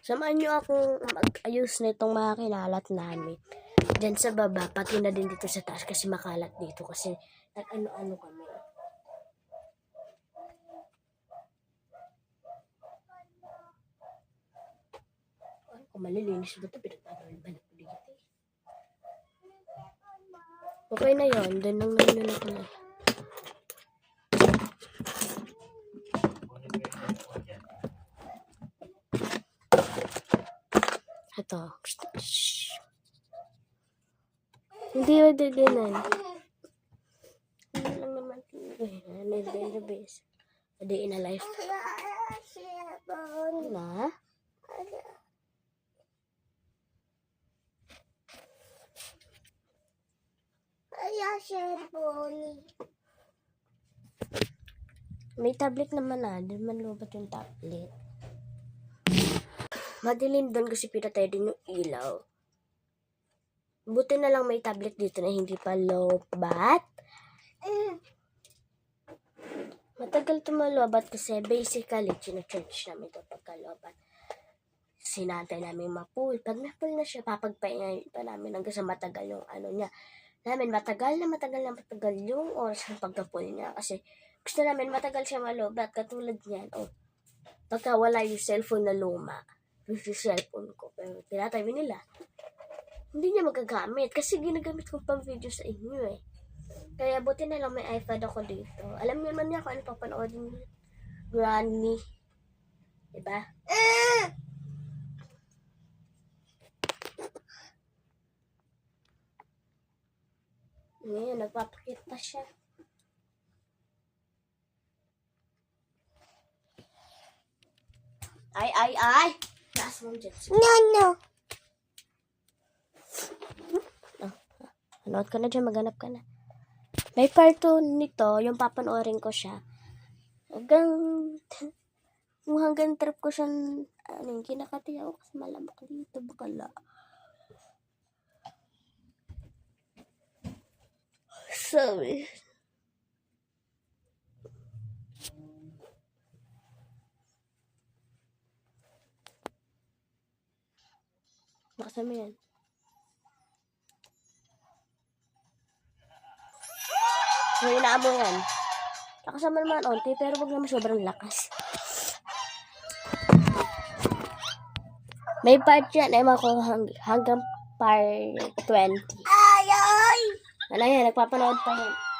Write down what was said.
Samahan nyo akong mag-ayos na itong mga kinalat namin. Diyan sa baba, pati na din dito sa taas kasi makalat dito kasi nag-ano-ano kami. Kung malilinis ba ito, pinagpapaliban ko dito. Okay na yun, doon lang naman ako na. Ito. Hindi mo didinan. Hindi lang naman. Never base. A day in a life. Na? May tablet naman Di man lubat yung tablet. Madilim doon kasi pinatay din yung ilaw. Buti na lang may tablet dito na hindi pa lobat. Matagal tumalobat kasi basically chine-charge namin ito pagkalobat. Sinantay namin ma-pull. Pag na-pull na siya, papagpahingayin pa namin hanggang sa matagal yung niya. Matagal yung oras ng pagka-pull niya. Kasi gusto namin matagal siya malobat. Katulad niyan. Pagka wala yung cellphone na luma. Yung cellphone ko. Pero pinatay nila. Hindi niya magagamit. Kasi ginagamit ko pang video sa inyo eh. Kaya buti na lang may iPad ako dito. Alam niyo naman niya kung ano papanoodin niyo. Granny. Diba? Ngayon, nagpapakit pa siya. Ay! Taas mo dyan. No! Manood ka na dyan, maghanap ka na. May cartoon nito, yung papanoorin ko siya. Hanggang trip ko siyang, kinakatiya ko kasi malamak dito, bakala. Sorry. Nakasama yan. So, inaamo yan. Nakasama naman onti, pero wag naman sobrang lakas. May part yan, ko hanggang part 20. Ano yan, nagpapanood pa yan.